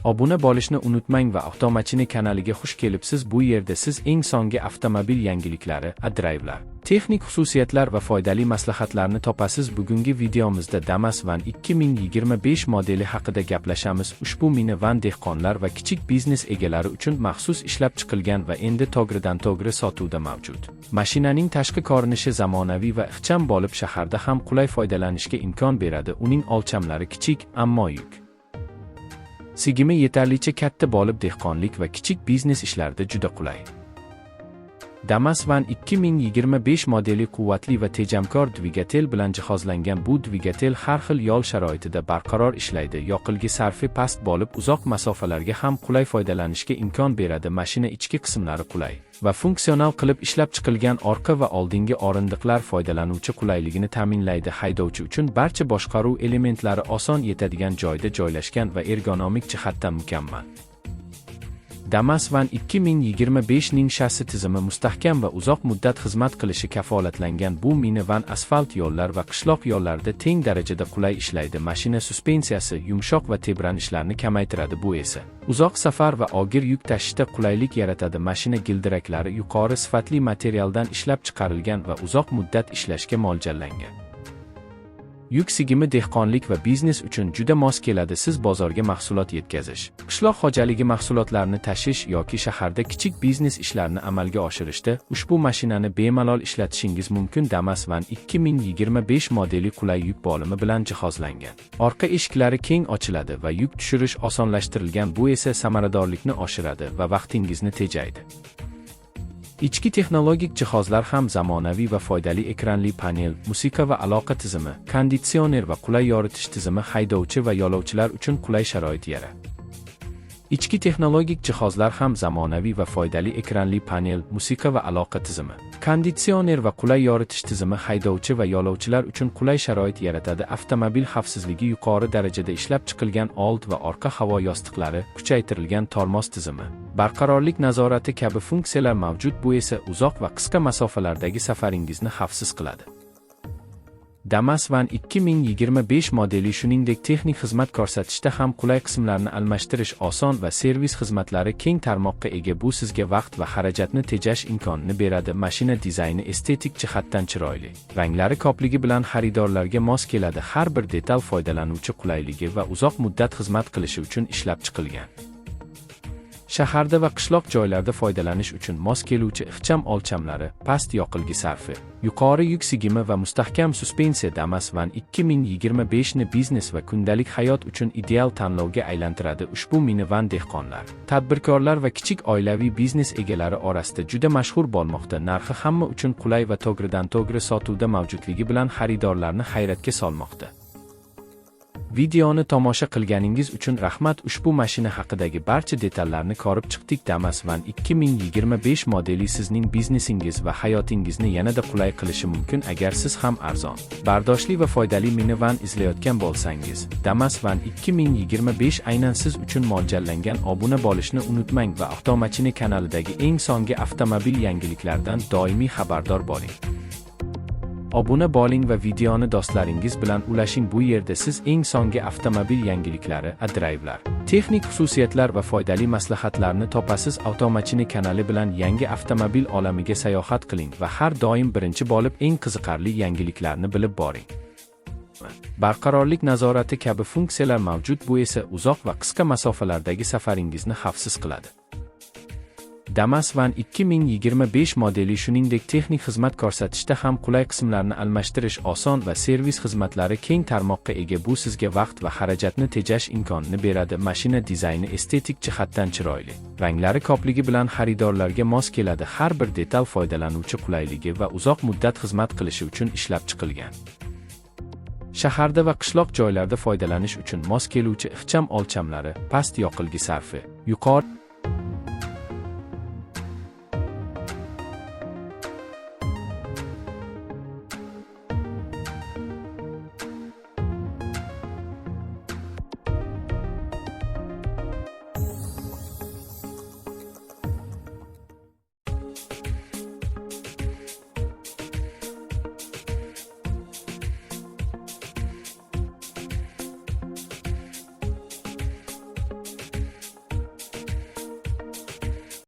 Obuna bo'lishni unutmang va Avtomashina kanaliga xush kelibsiz. Bu yerda siz eng so'nggi avtomobil yangiliklari, drive'lar, texnik xususiyatlar va foydali maslahatlarni topasiz. Bugungi videomizda Damas Van 2025 modeli haqida gaplashamiz. Ushbu minivan dehqonlar va kichik biznes egalari uchun maxsus ishlab chiqilgan va endi to'g'ridan-to'g'ri sotuvda mavjud. Mashinaning tashqi ko'rinishi zamonaviy va ixcham bo'lib, shaharda ham qulay foydalanishga imkon beradi. Uning o'lchamlari kichik, ammo yuk sigimi yetarlicha katta bo'lib, dehqonlik va kichik biznes ishlarida juda qulay. Damas Van 2025 modeli quvvatli va tejamkor dvigatel bilan jihozlangan. Bu dvigatel har xil yo'l sharoitida barqaror ishlaydi. Yoqilg'i sarfi past bo'lib, uzoq masofalarga ham qulay foydalanishga imkon beradi. Mashina ichki qismlari qulay va funksional qilib ishlab chiqilgan. Orqa va oldingi o'rindiqlar foydalanuvchi qulayligini ta'minlaydi. Haydovchi uchun barcha boshqaruv elementlari oson yetadigan joyda joylashgan va ergonomik jihatdan mukammal. Damas Van 2025 ning shassi tizimi mustahkam va uzoq muddat xizmat qilishi kafolatlangan. Bu minivan asfalt yo'llar va qishloq yo'llarida teng darajada qulay ishlaydi. Mashina suspensiyasi yumshoq va tebranishlarni kamaytiradi. Bu esa uzoq safar va og'ir yuk tashishda qulaylik yaratadi. Mashina g'ildiraklari yuqori sifatli materialdan ishlab chiqarilgan va uzoq muddat ishlashga mo'ljallangan. Yuk sigimi dehqonlik va biznes uchun juda mos keladi. Siz bozorga mahsulot yetkazish, qishloq xo'jaligi mahsulotlarini tashish yoki shaharda kichik biznes ishlarini amalga oshirishda ushbu mashinani bemalol ishlatishingiz mumkin. Damas Van 2025 modeli qulay yuk bo'limi bilan jihozlangan. Orqa eshiklari keng ochiladi va yuk tushirish osonlashtirilgan. Bu esa samaradorlikni oshiradi va vaqtingizni tejaydi. Ichki texnologik jihozlar ham zamonaviy va foydali. Ekranli panel, musiqa va aloqa tizimi, konditsioner va qulay yoritish tizimi haydovchi va yo'lovchilar uchun qulay sharoit yaratadi. Ichki texnologik jihozlar ham zamonaviy va foydali. Ekranli panel, musiqa va aloqa tizimi, konditsioner va qulay yoritish tizimi haydovchi va yo'lovchilar uchun qulay sharoit yaratadi. Avtomobil xavfsizligi yuqori darajada ishlab chiqilgan. Old va orqa havo yostiqlari, kuchaytirilgan tormoz tizimi, barqarorlik nazorati kabi funksiyalar mavjud. Bu esa uzoq va qisqa masofalardagi safaringizni xavfsiz qiladi. Damas Van 2025 modeli shuningdek texnik xizmat ko'rsatishda ham qulay. Qismlarni almashtirish oson va servis xizmatlari keng tarmoqqa ega. Bu sizga vaqt va xarajatni tejash imkonini beradi. Mashina dizayni estetik jihatdan chiroyli, ranglari ko'pligi bilan xaridorlarga mos keladi. Har bir detal foydalanuvchi qulayligi va uzoq muddat xizmat qilishi uchun ishlab chiqilgan. Shaharda va qishloq joylarda foydalanish uchun mos keluvchi ixcham o'lchamlari, past yoqilg'i sarfi, yuqori yuk sigimi va mustahkam suspensiya Damas Van 2025 ni biznes va kundalik hayot uchun ideal tanlovga aylantiradi. Ushbu minivan dehqonlar, tadbirkorlar va kichik oilaviy biznes egalari orasida juda mashhur bo'lmoqda. Narxi hamma uchun qulay va to'g'ridan-to'g'ri sotuvda mavjudligi bilan xaridorlarni hayratga solmoqda. Videoni tomosha qilganingiz uchun rahmat. Ushbu mashina haqidagi barcha detallarni ko'rib chiqdik. Damas Van 2025 modeli sizning biznesingiz va hayotingizni yanada qulay qilishi mumkin. Agar siz ham arzon, bardoshli va foydali minivan izlayotgan bo'lsangiz, Damas Van 2025 aynan siz uchun mo'ljallangan. Obuna bo'lishni unutmang va Avtomashina kanalidagi eng so'nggi avtomobil yangiliklardan doimiy xabardor bo'ling. Obuna bo'ling va videoni do'stlaringiz bilan ulashing. Bu yerda siz eng so'nggi avtomobil yangiliklari, drive'lar, texnik xususiyatlar va foydali maslahatlarni topasiz. Avtomashina kanali bilan yangi avtomobil olamiga sayohat qiling va har doim birinchi bo'lib eng qiziqarli yangiliklarni bilib boring. Barqarorlik nazorati kabi funksiyalar mavjud. Bu esa uzoq va qisqa masofalardagi safaringizni xavfsiz qiladi. Damas Van 2025 modeli shuningdek texnik xizmat ko'rsatishda ham qulay. Qismlarni almashtirish oson va servis xizmatlari keng tarmoqqa ega. Bu sizga vaqt va xarajatni tejash imkonini beradi. Mashina dizayni estetik jihatdan chiroyli, ranglari ko'pligi bilan xaridorlarga mos keladi. Har bir detal foydalanuvchi qulayligi va uzoq muddat xizmat qilishi uchun ishlab chiqilgan. Shaharda va qishloq joylarda foydalanish uchun mos keluvchi ixcham o'lchamlari, past yoqilg'i sarfi, yuqori